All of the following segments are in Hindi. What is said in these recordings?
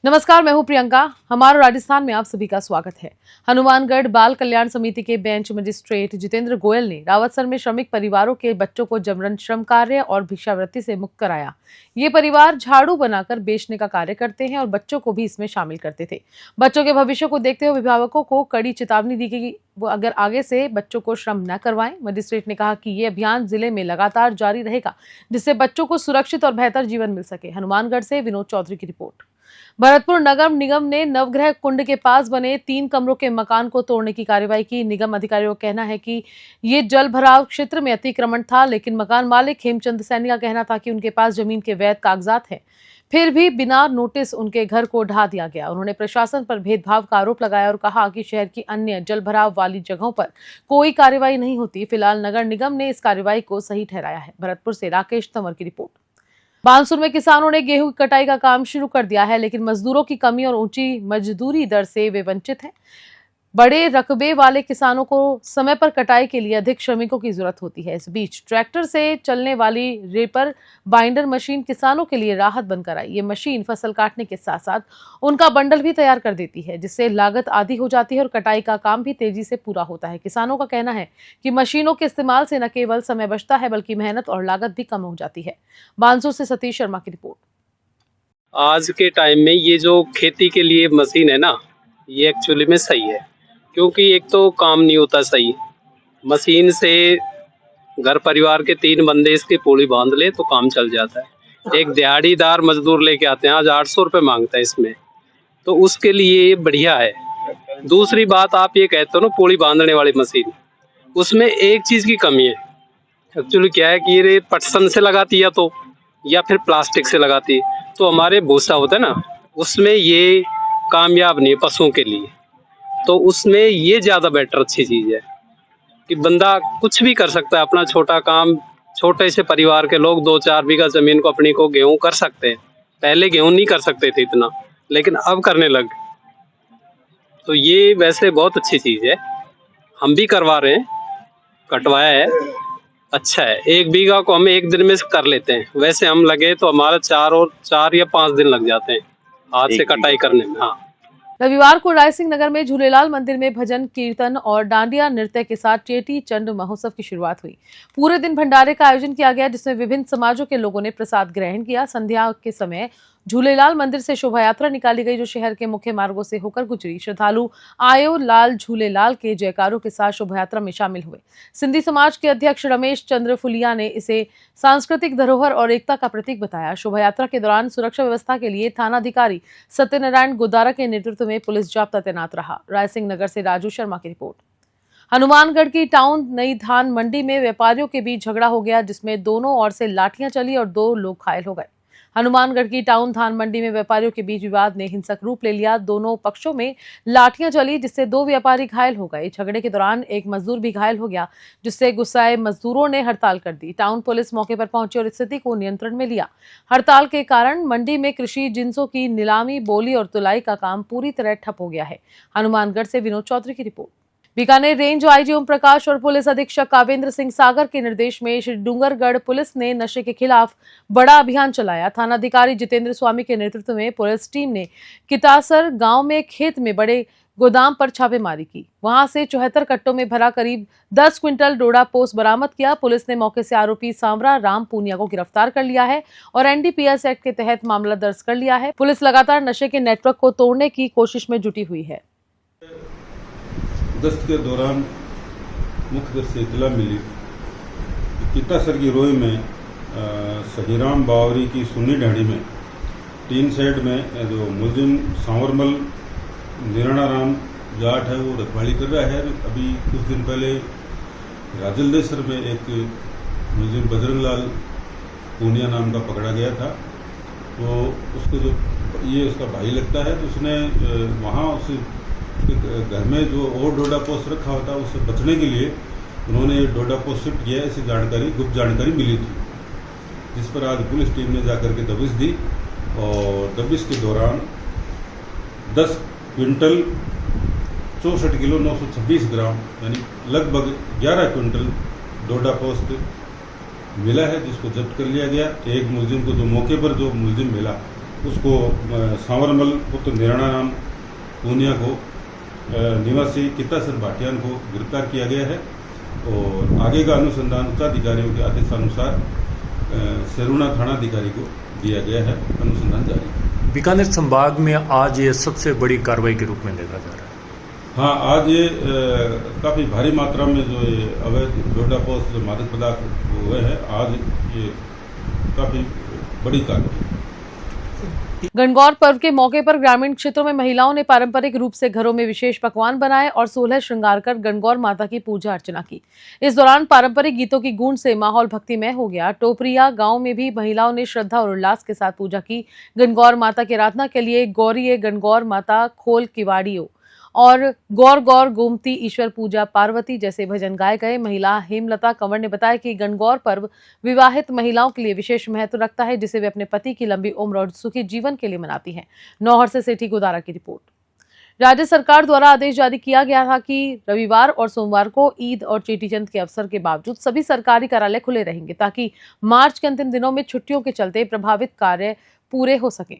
नमस्कार, मैं हूं प्रियंका। हमारा राजस्थान में आप सभी का स्वागत है। हनुमानगढ़ बाल कल्याण समिति के बेंच मजिस्ट्रेट जितेंद्र गोयल ने रावतसर में श्रमिक परिवारों के बच्चों को जबरन श्रम कार्य और भिक्षावृत्ति से मुक्त कराया। ये परिवार झाड़ू बनाकर बेचने का कार्य करते हैं और बच्चों को भी इसमें शामिल करते थे। बच्चों के भविष्य को देखते हुए अभिभावकों को कड़ी चेतावनी दी गई, वो अगर आगे से बच्चों को श्रम न करवाएं। मजिस्ट्रेट ने कहा कि ये अभियान जिले में लगातार जारी रहेगा, जिससे बच्चों को सुरक्षित और बेहतर जीवन मिल सके। हनुमानगढ़ से विनोद चौधरी की रिपोर्ट। भरतपुर नगर निगम ने नवग्रह कुंड के पास बने 3 कमरों के मकान को तोड़ने की कार्रवाई की। निगम अधिकारियों का कहना है कि ये जल भराव क्षेत्र में अतिक्रमण था, लेकिन मकान मालिक हेमचंद सैनी का कहना था कि उनके पास जमीन के वैध कागजात हैं। फिर भी बिना नोटिस उनके घर को ढा दिया गया। उन्होंने प्रशासन पर भेदभाव का आरोप लगाया और कहा कि शहर की अन्य जल भराव वाली जगहों पर कोई कार्रवाई नहीं होती। फिलहाल नगर निगम ने इस कार्रवाई को सही ठहराया है। भरतपुर से राकेश तंवर की रिपोर्ट। बानसूर में किसानों ने गेहूं की कटाई का काम शुरू कर दिया है, लेकिन मजदूरों की कमी और ऊंची मजदूरी दर से वे वंचित हैं। बड़े रकबे वाले किसानों को समय पर कटाई के लिए अधिक श्रमिकों की जरूरत होती है। इस बीच ट्रैक्टर से चलने वाली रेपर बाइंडर मशीन किसानों के लिए राहत बनकर आई। ये मशीन फसल काटने के साथ साथ उनका बंडल भी तैयार कर देती है, जिससे लागत आधी हो जाती है और कटाई का काम भी तेजी से पूरा होता है। किसानों का कहना है कि मशीनों के इस्तेमाल से न केवल समय बचता है, बल्कि मेहनत और लागत भी कम हो जाती है। बानसूर से सतीश शर्मा की रिपोर्ट। आज के टाइम में ये जो खेती के लिए मशीन है ना, ये एक्चुअली में सही है, क्योंकि एक तो काम नहीं होता सही। मशीन से घर परिवार के 3 बंदे इसकी पूरी बांध ले तो काम चल जाता है। एक दिहाड़ीदार मजदूर लेके आते हैं, आज 800 रुपये मांगता है इसमें, तो उसके लिए ये बढ़िया है। दूसरी बात, आप ये कहते हो ना पूरी बांधने वाली मशीन, उसमें एक चीज़ की कमी है। एक्चुअली क्या है कि ये पटसन से लगाती है तो, या फिर प्लास्टिक से लगाती है, तो हमारे भूसा होता है ना, उसमें ये कामयाब नहीं है पशुओं के लिए। तो उसमें ये ज़्यादा बेटर अच्छी चीज़ है कि बंदा कुछ भी कर सकता है अपना छोटा काम। छोटे से परिवार के लोग 2-4 बीघा ज़मीन को अपनी को गेहूँ कर सकते हैं। पहले गेहूँ नहीं कर सकते थे इतना, लेकिन अब करने लग। तो ये वैसे बहुत अच्छी चीज़ है, हम भी करवा रहे हैं, कटवाया है, अच्छा है। 1 बीघा को हम 1 दिन में कर लेते हैं, वैसे हम लगे तो हमारा 4 या 5 दिन लग जाते हैं हाथ से कटाई करने में। हाँ, रविवार को रायसिंह नगर में झूलेलाल मंदिर में भजन कीर्तन और डांडिया नृत्य के साथ चेटी चंड महोत्सव की शुरुआत हुई। पूरे दिन भंडारे का आयोजन किया गया, जिसमें विभिन्न समाजों के लोगों ने प्रसाद ग्रहण किया। संध्या के समय झूलेलाल मंदिर से शोभा यात्रा निकाली गई, जो शहर के मुख्य मार्गों से होकर गुजरी। श्रद्धालु आयो लाल झूलेलाल के जयकारों के साथ शोभा यात्रा में शामिल हुए। सिंधी समाज के अध्यक्ष रमेश चंद्र फुलिया ने इसे सांस्कृतिक धरोहर और एकता का प्रतीक बताया। शोभा यात्रा के दौरान सुरक्षा व्यवस्था के लिए थानाधिकारी सत्यनारायण गुदारा के नेतृत्व में पुलिस जाब्ता तैनात रहा। रायसिंह नगर से राजू शर्मा की रिपोर्ट। हनुमानगढ़ की टाउन नई धान मंडी में व्यापारियों के बीच झगड़ा हो गया, जिसमें दोनों ओर से लाठियां चली और 2 लोग घायल हो गए। हनुमानगढ़ की टाउन धान मंडी में व्यापारियों के बीच विवाद ने हिंसक रूप ले लिया। दोनों पक्षों में लाठियां चली, जिससे 2 व्यापारी घायल हो गए। झगड़े के दौरान एक मजदूर भी घायल हो गया, जिससे गुस्साए मजदूरों ने हड़ताल कर दी। टाउन पुलिस मौके पर पहुंची और स्थिति को नियंत्रण में लिया। हड़ताल के कारण मंडी में कृषि जिंसों की नीलामी, बोली और तुलाई का काम पूरी तरह ठप हो गया है। हनुमानगढ़ से विनोद चौधरी की report. Bikaner range IG Om Prakash और पुलिस अधीक्षक कावेंद्र सिंह सागर के निर्देश में श्री डूंगरगढ़ पुलिस ने नशे के खिलाफ बड़ा अभियान चलाया। थानाधिकारी जितेंद्र स्वामी के नेतृत्व में पुलिस टीम ने कितासर गांव में खेत में बड़े गोदाम पर छापेमारी की। वहां से 74 कट्टों में भरा करीब 10 क्विंटल डोडा पोस्ट बरामद किया। पुलिस ने मौके से आरोपी सांवरा राम पूनिया को गिरफ्तार कर लिया है और एनडीपीएस एक्ट के तहत मामला दर्ज कर लिया है। पुलिस लगातार नशे के नेटवर्क को तोड़ने की कोशिश में जुटी हुई है। गश्त के दौरान मुख्य दर से इतला मिली कितासर की रोई में सहीराम बावरी की सुन्नी ढाणी में टीन शेड में जो मुलजिम सांवरमल निराणा राम जाट है, वो रखवाली कर रहा है। अभी कुछ दिन पहले राजलदेसर में एक मुलजिम बजरंगलाल पूनिया नाम का पकड़ा गया था। तो उसको जो ये उसका भाई लगता है, तो उसने वहाँ उस घर में जो और डोडा पोस्ट रखा होता है उससे बचने के लिए उन्होंने डोडा पोस्ट शिफ्ट किया, ऐसी जानकारी गुप्त जानकारी मिली थी, जिस पर आज पुलिस टीम ने जाकर के दबिश दी। और दबिश के दौरान 10 क्विंटल 64 किलो 926 ग्राम यानी लगभग 11 क्विंटल डोडा पोस्ट मिला है, जिसको जब्त कर लिया गया। एक मुलजिम को जो मौके पर जो मुलजिम मिला उसको सांवरमल पुत्र निराणा नाम पूनिया को निवासी कितासर भाटियान को गिरफ्तार किया गया है और आगे का अनुसंधान उच्चाधिकारियों के आदेशानुसार सेरुणा थानाधिकारी को दिया गया है। अनुसंधान जारी है। बीकानेर संभाग में आज ये सबसे बड़ी कार्रवाई के रूप में देखा जा रहा है। हाँ, आज ये काफ़ी भारी मात्रा में जो ये अवैध डोडा पोस्ट जो मादक पदार्थ हुए हैं, आज ये काफ़ी बड़ी कार्रवाई। गणगौर पर्व के मौके पर ग्रामीण क्षेत्रों में महिलाओं ने पारंपरिक रूप से घरों में विशेष पकवान बनाए और 16 श्रृंगार कर गणगौर माता की पूजा अर्चना की। इस दौरान पारंपरिक गीतों की गूंज से माहौल भक्तिमय हो गया। टोपरिया गांव में भी महिलाओं ने श्रद्धा और उल्लास के साथ पूजा की। गणगौर माता की आराधना के लिए गौरीय गणगौर माता खोल किवाड़ियों और गौर गौर गोमती ईश्वर पूजा पार्वती जैसे भजन गाए गए। महिला हेमलता कंवर ने बताया कि गणगौर पर्व विवाहित महिलाओं के लिए विशेष महत्व रखता है, जिसे वे अपने पति की लंबी उम्र और सुखी जीवन के लिए मनाती हैं। नौहर से सेठी गुदारा की रिपोर्ट। राज्य सरकार द्वारा आदेश जारी किया गया था कि रविवार और सोमवार को ईद और चेटीचंद के अवसर के बावजूद सभी सरकारी कार्यालय खुले रहेंगे, ताकि मार्च के अंतिम दिनों में छुट्टियों के चलते प्रभावित कार्य पूरे हो सकें।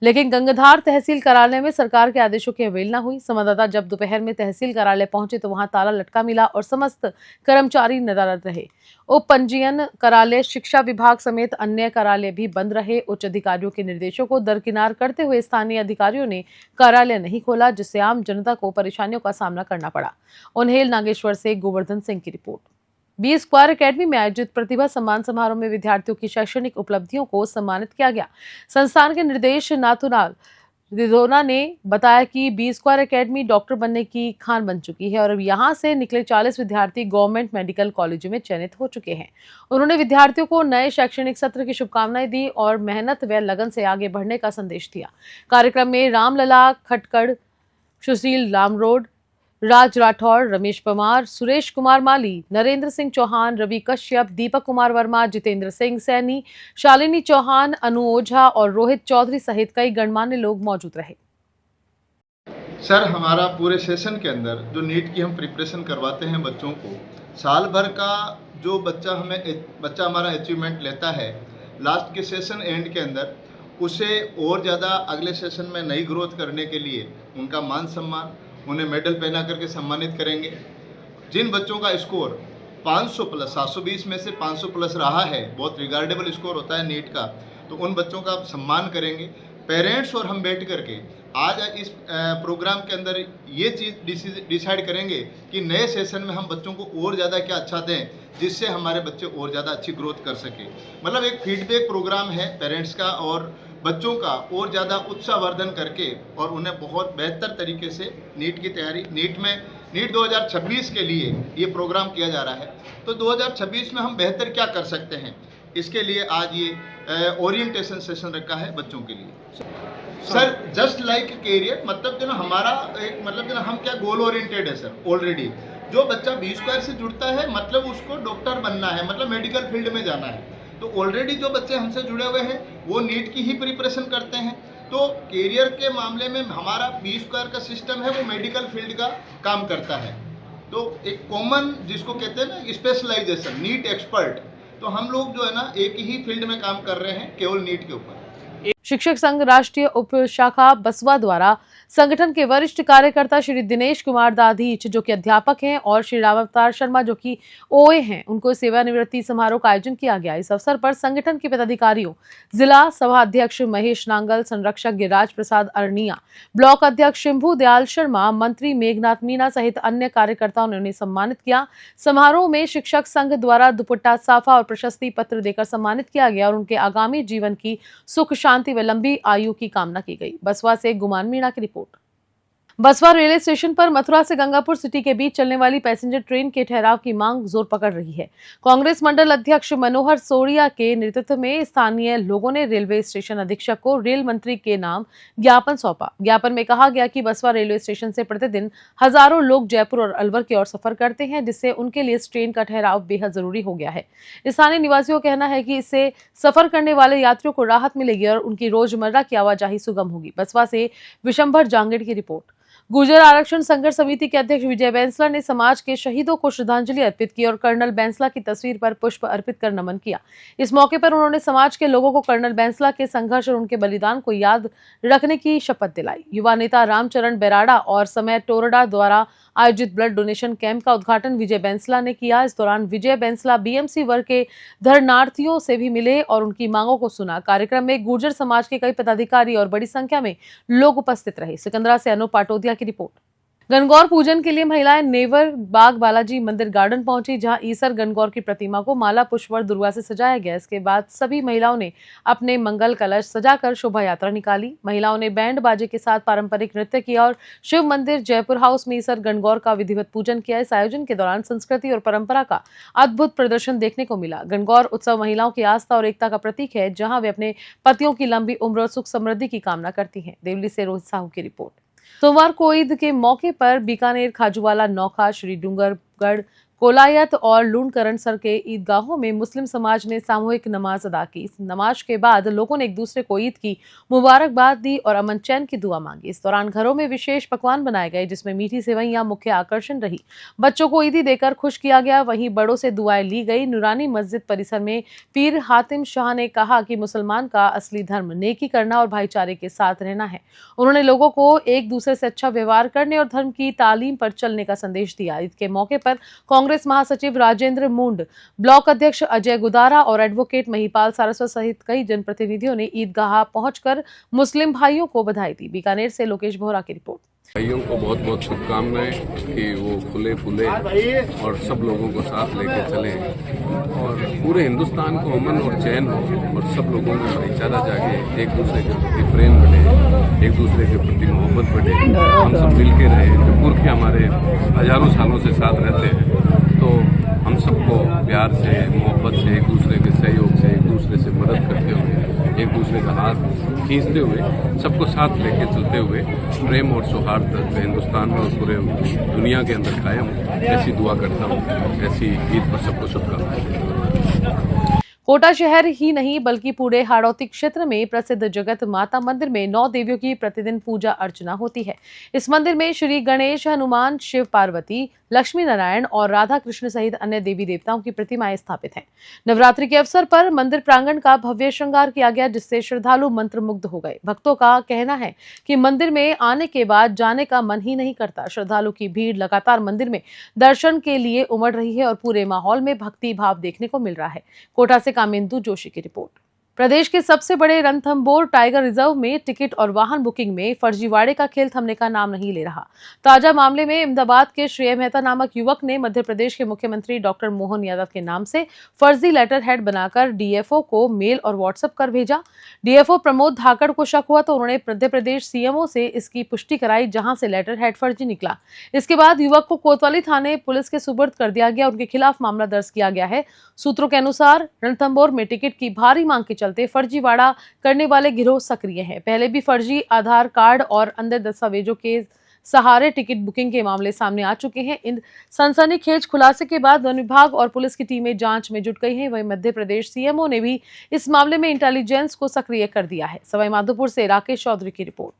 लेकिन गंगाधार तहसील कार्यालय में सरकार के आदेशों की अवहेलना हुई। संवाददाता जब दोपहर में तहसील कार्यालय पहुंचे तो वहां ताला लटका मिला और समस्त कर्मचारी नदारद रहे। उप पंजीयन कार्यालय, शिक्षा विभाग समेत अन्य कार्यालय भी बंद रहे। उच्च अधिकारियों के निर्देशों को दरकिनार करते हुए स्थानीय अधिकारियों ने कार्यालय नहीं खोला, जिससे आम जनता को परेशानियों का सामना करना पड़ा। उन्हेल नागेश्वर से गोवर्धन सिंह की रिपोर्ट। बी स्क्वायर एकेडमी में आयोजित प्रतिभा सम्मान समारोह में विद्यार्थियों की शैक्षणिक उपलब्धियों को सम्मानित किया गया। संस्थान के निर्देश नाथुलाल रिधोना ने बताया कि बी स्क्वायर एकेडमी डॉक्टर बनने की खान बन चुकी है और अब यहां से निकले 40 विद्यार्थी गवर्नमेंट मेडिकल कॉलेजों में चयनित हो चुके हैं। उन्होंने विद्यार्थियों को नए शैक्षणिक सत्र की शुभकामनाएं दी और मेहनत व लगन से आगे बढ़ने का संदेश दिया। कार्यक्रम में रामलला खटकड़, सुशील लामरोड, राज राठौर, रमेश पवार, सुरेश कुमार माली, नरेंद्र सिंह चौहान, रवि कश्यप, दीपक कुमार वर्मा, जितेंद्र सिंह सैनी, शालिनी चौहान, अनु ओझा और रोहित चौधरी सहित कई गणमान्य लोग मौजूद रहे। सर, हमारा पूरे सेशन के अंदर जो नीट की हम प्रिपरेशन करवाते हैं बच्चों को, साल भर का जो बच्चा हमारा अचीवमेंट लेता है, लास्ट के सेशन एंड के अंदर उसे और ज़्यादा अगले सेशन में नई ग्रोथ करने के लिए उनका मान सम्मान, उन्हें मेडल पहना करके सम्मानित करेंगे। जिन बच्चों का स्कोर 500 प्लस, 720 में से 500 प्लस रहा है, बहुत रिगार्डेबल स्कोर होता है नीट का, तो उन बच्चों का सम्मान करेंगे। पेरेंट्स और हम बैठ करके आज इस प्रोग्राम के अंदर ये चीज़ डिसाइड करेंगे कि नए सेशन में हम बच्चों को और ज़्यादा क्या अच्छा दें, जिससे हमारे बच्चे और ज़्यादा अच्छी ग्रोथ कर सके। मतलब एक फीडबैक प्रोग्राम है पेरेंट्स का और बच्चों का, और ज़्यादा उत्साहवर्धन करके और उन्हें बहुत बेहतर तरीके से नीट की तैयारी, नीट 2026 के लिए ये प्रोग्राम किया जा रहा है। तो 2026 में हम बेहतर क्या कर सकते हैं, इसके लिए आज ये ओरिएंटेशन सेशन रखा है बच्चों के लिए। सर, जस्ट लाइक कैरियर, मतलब जो ना हमारा एक, मतलब जो ना हम क्या गोल ओरिएंटेड है सर। ऑलरेडी जो बच्चा बी स्क्वायर से जुड़ता है, मतलब उसको डॉक्टर बनना है, मतलब मेडिकल फील्ड में जाना है। तो ऑलरेडी जो बच्चे हमसे जुड़े हुए हैं वो नीट की ही प्रिपरेशन करते हैं। तो कैरियर के मामले में हमारा बी स्क्वायर का सिस्टम है, वो मेडिकल फील्ड का काम करता है। तो एक कॉमन जिसको कहते हैं ना स्पेशलाइजेशन, नीट एक्सपर्ट, तो हम लोग जो है ना एक ही फील्ड में काम कर रहे हैं केवल नीट के ऊपर। शिक्षक संघ राष्ट्रीय उप शाखा बसवा द्वारा संगठन के वरिष्ठ कार्यकर्ता श्री दिनेश कुमार दाधीच, जो कि अध्यापक हैं, और श्री रामावतार शर्मा, जो कि ओए हैं, उनको सेवानिवृत्ति समारोह का आयोजन किया गया। इस अवसर पर संगठन के पदाधिकारियों, जिला सभा अध्यक्ष महेश नांगल, संरक्षक गिरिराज प्रसाद अरनिया, ब्लॉक अध्यक्ष शंभू दयाल शर्मा, मंत्री मेघनाथ मीणा सहित अन्य कार्यकर्ताओं ने उन्हें सम्मानित किया। समारोह में शिक्षक संघ द्वारा दुपट्टा, साफा और प्रशस्ति पत्र देकर सम्मानित किया गया और उनके आगामी जीवन की सुख शांति व लंबी आयु की कामना की गई। बसवा से गुमान मीणा की रिपोर्ट। बसवा रेलवे स्टेशन पर मथुरा से गंगापुर सिटी के बीच चलने वाली पैसेंजर ट्रेन के ठहराव की मांग जोर पकड़ रही है। कांग्रेस मंडल अध्यक्ष मनोहर सोरिया के नेतृत्व में स्थानीय लोगों ने रेलवे स्टेशन अधीक्षक को रेल मंत्री के नाम ज्ञापन सौंपा। ज्ञापन में कहा गया कि बसवा रेलवे स्टेशन से प्रतिदिन हजारों लोग जयपुर और अलवर की ओर सफर करते हैं, जिससे उनके लिए इस ट्रेन का ठहराव बेहद जरूरी हो गया है। स्थानीय निवासियों का कहना है कि इससे सफर करने वाले यात्रियों को राहत मिलेगी और उनकी रोजमर्रा की आवाजाही सुगम होगी। बसवा से विशंभर जांगड़ की रिपोर्ट। गुर्जर आरक्षण संघर्ष समिति के अध्यक्ष विजय बैंसला ने समाज के शहीदों को श्रद्धांजलि अर्पित की और कर्नल बैंसला की तस्वीर पर पुष्प अर्पित कर नमन किया। इस मौके पर उन्होंने समाज के लोगों को कर्नल बैंसला के संघर्ष और उनके बलिदान को याद रखने की शपथ दिलाई। युवा नेता रामचरण बेराड़ा और समय टोरडा द्वारा आयोजित ब्लड डोनेशन कैंप का उद्घाटन विजय बैंसला ने किया। इस दौरान विजय बैंसला बीएमसी वर्ग के धरनार्थियों से भी मिले और उनकी मांगों को सुना। कार्यक्रम में गुर्जर समाज के कई पदाधिकारी और बड़ी संख्या में लोग उपस्थित रहे। सिकंदरा से अनु पाटोदिया की रिपोर्ट। गणगौर पूजन के लिए महिलाएं नेवर बाग बालाजी मंदिर गार्डन पहुंची, जहां ईसर गणगौर की प्रतिमा को माला पुष्पवर दुर्वा से सजाया गया। इसके बाद सभी महिलाओं ने अपने मंगल कलश सजाकर शोभा यात्रा निकाली। महिलाओं ने बैंड बाजे के साथ पारंपरिक नृत्य किया और शिव मंदिर जयपुर हाउस में ईसर गणगौर का विधिवत पूजन किया। इस आयोजन के दौरान संस्कृति और परंपरा का अद्भुत प्रदर्शन देखने को मिला। गणगौर उत्सव महिलाओं की आस्था और एकता का प्रतीक है, जहाँ वे अपने पतियों की लंबी उम्र और सुख समृद्धि की कामना करती है। देवली से रोहित साहू की रिपोर्ट। सोमवार को ईद के मौके पर बीकानेर, खाजूवाला, नौखा, श्री डूंगरगढ़, कोलायत और लूणकरणसर के ईदगाहों में मुस्लिम समाज ने सामूहिक नमाज अदा की। इस नमाज के बाद लोगों ने एक दूसरे को ईद की मुबारकबाद दी और अमन चैन की दुआ मांगी। इस दौरान घरों में विशेष पकवान बनाए गए, जिसमें मीठी सेवइयां मुख्य आकर्षण रही। बच्चों को ईदी देकर खुश किया गया, वहीं बड़ों से दुआएं ली गई। नूरानी मस्जिद परिसर में पीर हातिम शाह ने कहा कि मुसलमान का असली धर्म नेकी करना और भाईचारे के साथ रहना है। उन्होंने लोगों को एक दूसरे से अच्छा व्यवहार करने और धर्म की तालीम पर चलने का संदेश दिया। ईद के मौके पर कांग्रेस महासचिव राजेंद्र मुंड, ब्लॉक अध्यक्ष अजय गुदारा और एडवोकेट महिपाल सारस्वत सहित कई जनप्रतिनिधियों ने ईदगाह पहुंचकर मुस्लिम भाइयों को बधाई दी। बीकानेर से लोकेश बोहरा की रिपोर्ट। भाइयों को बहुत बहुत शुभकामनाएं कि वो फूले फूले और सब लोगों को साथ लेके चले और पूरे हिंदुस्तान को अमन और चैन हो और सब लोगों में भाईचारा जागे, एक दूसरे के प्रति प्रेम बढ़े, एक दूसरे के प्रति मोहब्बत बढ़े, हम सब मिल के रहे। जो पुरखे हमारे हजारों सालों से साथ रहते हैं, तो हम सबको प्यार से, मोहब्बत से, एक दूसरे के सहयोग से, एक दूसरे से मदद करते हुए, एक दूसरे का हाथ खींचते हुए, सबको साथ लेके चलते हुए प्रेम और सौहार्द हिंदुस्तान में और पूरे दुनिया के अंदर कायम, ऐसी दुआ करता हूँ। ऐसी ईद पर सबको शुभकामनाएं। कोटा शहर ही नहीं बल्कि पूरे हाड़ौती क्षेत्र में प्रसिद्ध जगत माता मंदिर में 9 देवियों की प्रतिदिन पूजा अर्चना होती है। इस मंदिर में श्री गणेश, हनुमान, शिव पार्वती, लक्ष्मी नारायण और राधा कृष्ण सहित अन्य देवी देवताओं की प्रतिमाएं स्थापित हैं। नवरात्रि के अवसर पर मंदिर प्रांगण का भव्य श्रृंगार किया गया, जिससे श्रद्धालु मंत्रमुग्ध हो गए। भक्तों का कहना है कि मंदिर में आने के बाद जाने का मन ही नहीं करता। श्रद्धालु की भीड़ लगातार मंदिर में दर्शन के लिए उमड़ रही है और पूरे माहौल में भक्ति भाव देखने को मिल रहा है। कोटा से कामेंदु जोशी की रिपोर्ट। प्रदेश के सबसे बड़े रणथंभौर टाइगर रिजर्व में टिकट और वाहन बुकिंग में फर्जीवाड़े का खेल थमने का नाम नहीं ले रहा। ताजा मामले में अहमदाबाद के श्रेय मेहता नामक युवक ने मध्य प्रदेश के मुख्यमंत्री डॉक्टर मोहन यादव के नाम से फर्जी लेटर हेड बनाकर डीएफओ को मेल और व्हाट्सएप कर भेजा। डीएफओ प्रमोद धाकड़ को शक हुआ तो उन्होंने मध्य प्रदेश सीएमओ से इसकी पुष्टि कराई, जहां से लेटर हेड फर्जी निकला। इसके बाद युवक को कोतवाली थाने पुलिस के सुपुर्द कर दिया गया। उनके खिलाफ मामला दर्ज किया गया है। सूत्रों के अनुसार रणथंभौर में टिकट की भारी मांग के चलते फर्जीवाड़ा करने वाले गिरोह सक्रिय हैं। पहले भी फर्जी आधार कार्ड और अन्य दस्तावेजों के सहारे टिकट बुकिंग के मामले सामने आ चुके हैं। इन सनसनीखेज खुलासे के बाद वन विभाग और पुलिस की टीमें जांच में जुट गई हैं। वहीं मध्य प्रदेश सीएमओ ने भी इस मामले में इंटेलिजेंस को सक्रिय कर दिया है। सवाई माधोपुर से राकेश चौधरी की रिपोर्ट।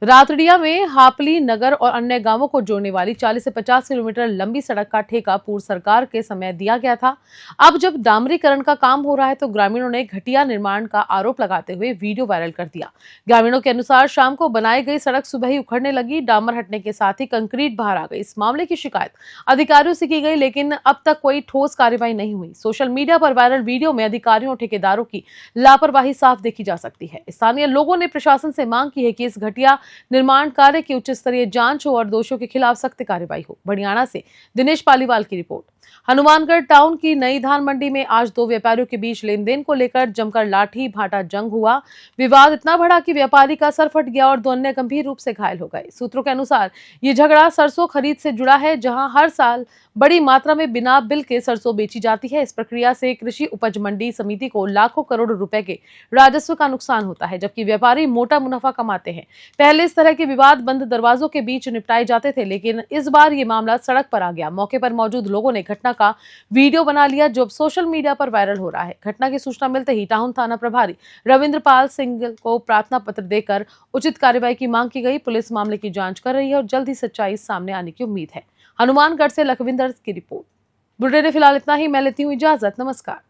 रातड़िया में हापली नगर और अन्य गांवों को जोड़ने वाली 40 से 50 किलोमीटर लंबी सड़क का ठेका पूर्व सरकार के समय दिया गया था। अब जब डामरीकरण का काम हो रहा है तो ग्रामीणों ने घटिया निर्माण का आरोप लगाते हुए वीडियो वायरल कर दिया। ग्रामीणों के अनुसार शाम को बनाई गई सड़क सुबह ही उखड़ने लगी। डामर हटने के साथ ही कंक्रीट बाहर आ गई। इस मामले की शिकायत अधिकारियों से की गई, लेकिन अब तक कोई ठोस कार्रवाई नहीं हुई। सोशल मीडिया पर वायरल वीडियो में अधिकारियों और ठेकेदारों की लापरवाही साफ देखी जा सकती है। स्थानीय लोगों ने प्रशासन से मांग की है कि इस घटिया निर्माण कार्य की उच्च स्तरीय जांच हो और दोषियों के खिलाफ सख्त कार्रवाई हो। बड़ियाना से दिनेश पालीवाल की रिपोर्ट। हनुमानगढ़ टाउन की नई धान मंडी में आज 2 व्यापारियों के बीच लेन देन को लेकर जमकर लाठी भाटा जंग हुआ। विवाद इतना बढ़ा कि व्यापारी का सर फट गया और 2 अन्य गंभीर रूप से घायल हो गए। सूत्रों के अनुसार ये झगड़ा सरसों खरीद से जुड़ा है, जहां हर साल बड़ी मात्रा में बिना बिल के सरसों बेची जाती है। इस प्रक्रिया से कृषि उपज मंडी समिति को लाखों करोड़ रुपए के राजस्व का नुकसान होता है, जबकि व्यापारी मोटा मुनाफा कमाते हैं। पहले इस तरह के विवाद बंद दरवाजों के बीच निपटाए जाते थे, लेकिन इस बार ये मामला सड़क पर आ गया। मौके पर मौजूद लोगों ने घटना का वीडियो बना लिया, जो अब सोशल मीडिया पर वायरल हो रहा है। घटना की सूचना मिलते ही टाउन थाना प्रभारी रविंद्रपाल सिंह को प्रार्थना पत्र देकर उचित कार्रवाई की मांग की गई। पुलिस मामले की जांच कर रही है और जल्द ही सच्चाई सामने आने की उम्मीद है। हनुमानगढ़ से लखविंदर की रिपोर्ट। बुलेटिन में फिलहाल इतना ही। मैं लेती हूँ इजाजत। नमस्कार।